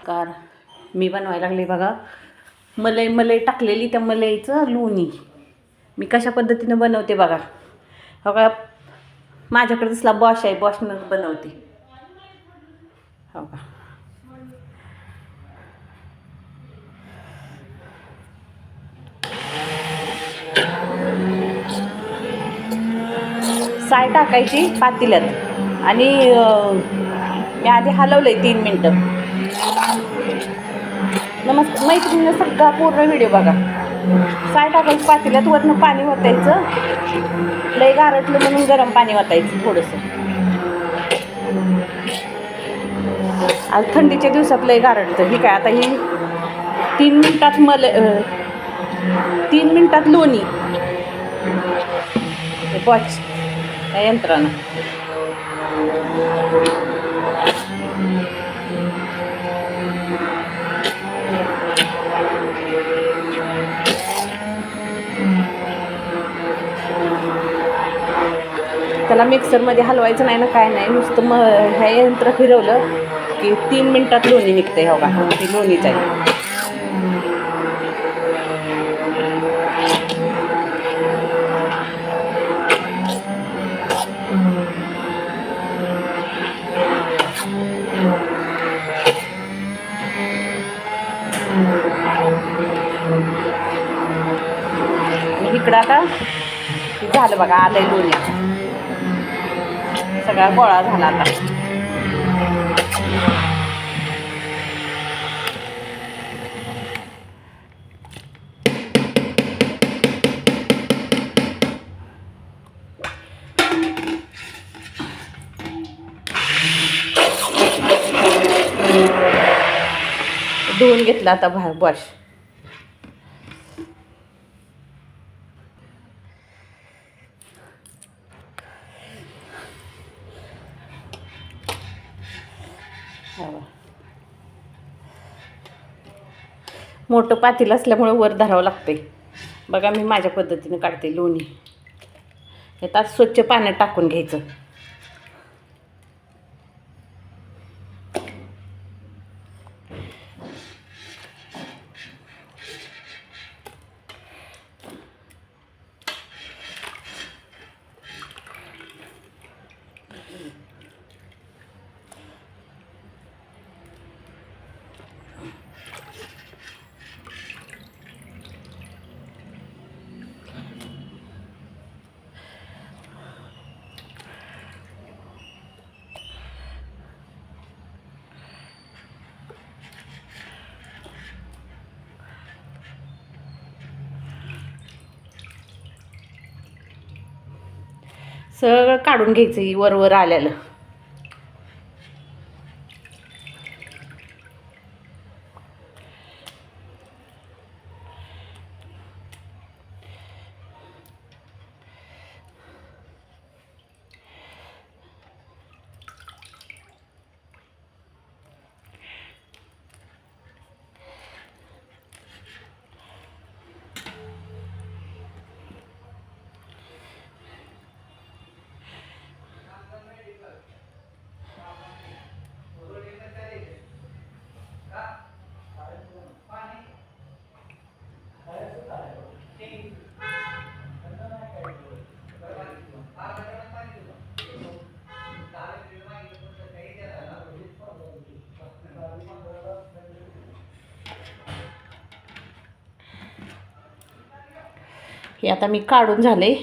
नमस्कार. मी बनवायला लागले बघा मलाई टाकलेली त्या मलईचं लोणी. मी कशा पद्धतीनं बनवते बघा. हो का, माझ्याकडे तसला बॉश आहे, बॉशनं बनवते. हो का, साय टाकायची पातेल्यात आणि मी आधी हलवलंय 3 मिनटं. नमस्कार मैत्रिणीनं, सगळा पूर्ण व्हिडिओ बघा. साय टाकायची पातेल्यात, वरनं पाणी ओतायचं. लय गारटलं म्हणून गरम पाणी ओतायचं थोडंसं. आज थंडीच्या दिवसात लय गारटतं. ही काय आता ही 3 मिनटात 3 मिनटात लोणी बॉच या यंत्रानं. त्याला मिक्सरमध्ये हलवायचं नाही ना, काय नाही, नुसतं ह्या यंत्र फिरवलं की 3 मिनटात लोणी निघते. हो का, ती लोणीच आहे. इकडं आता झालं बघा, आलंय लोणी. सगळा गोळा झाला आता. धुवून घेतला आता बॉश. मोठं पातेलं असल्यामुळे वर धरावं लागते बघा. मी माझ्या पद्धतीनं काढते लोणी. यात स्वच्छ पाण्यात टाकून घ्यायचं. सगळं काढून घ्यायचं वर आल्यालं. हे आता मी काढून झाले.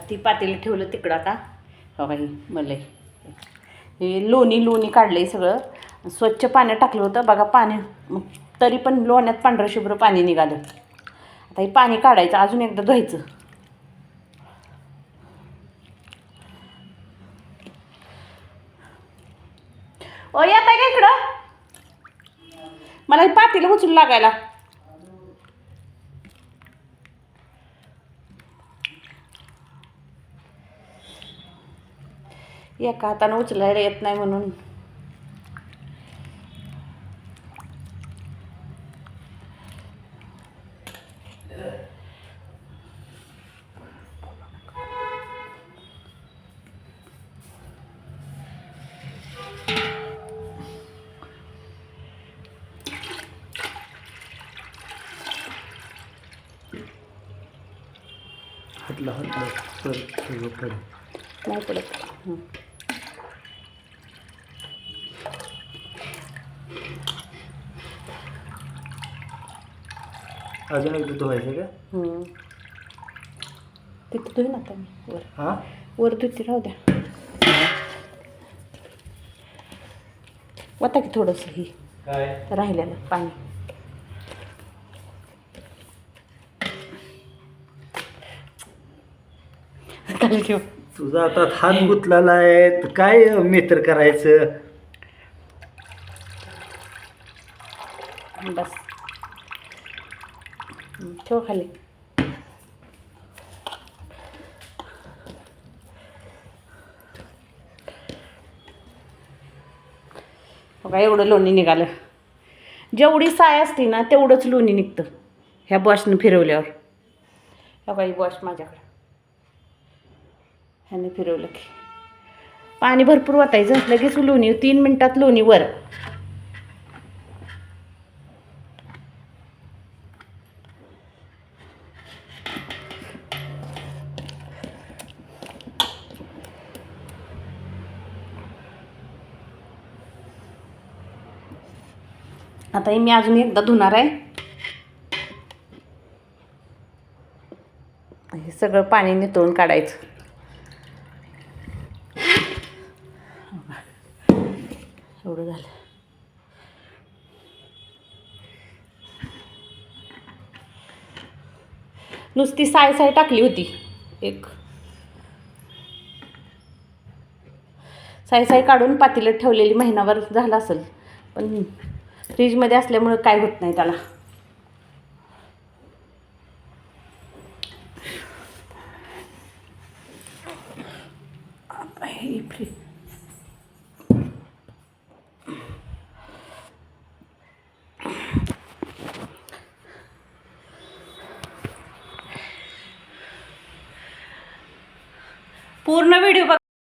ती पातेलं ठेवलं तिकडं. आता हो ही मलाई, हे लोणी काढलंय सगळं. स्वच्छ पाण्यात टाकलं होतं बघा. पाणी तरी पण लोण्यात पांढरं शुभ्र पाणी निघालं. आता हे पाणी काढायचं, अजून एकदा धुवायचं. ओ येत आहे का इकडं? मला हे पातेलं उचलून लागायला. एका हातानं उचलायला येत नाही म्हणून हातला सगळं पडेल. नाही पडत. अजून एकदा धुवायचं का? तिथं धुईन आता मी वर. हां वर धुती राहू द्या. वता की थोडंसं ही काय राहिलेलं पाणी. खाली ठेव. तुझा आता हात गुतलेला आहे तर काय मित्र करायचं. बस ठेव खाली. बघा एवढं लोणी निघालं. जेवढी साय असते ना तेवढंच लोणी निघतं ह्या बॉशनं फिरवल्यावर. बघा ही बॉश माझ्याकडे ह्याने फिरवलं की पाणी भरपूर वाटायचं लगेच लोणी 3 मिनिटात लोणी वर. आता हे मी अजून एकदा धुणार आहे. हे सगळं पाणी नितळून काढायचं. एवढं झालं. नुसती साय टाकली होती एक. साय काढून पातेल्यात ठेवलेली महिनाभर झाला असेल पण फ्रीजमध्ये असल्यामुळे काय होत नाही त्याला. पूर्ण व्हिडिओ बघ.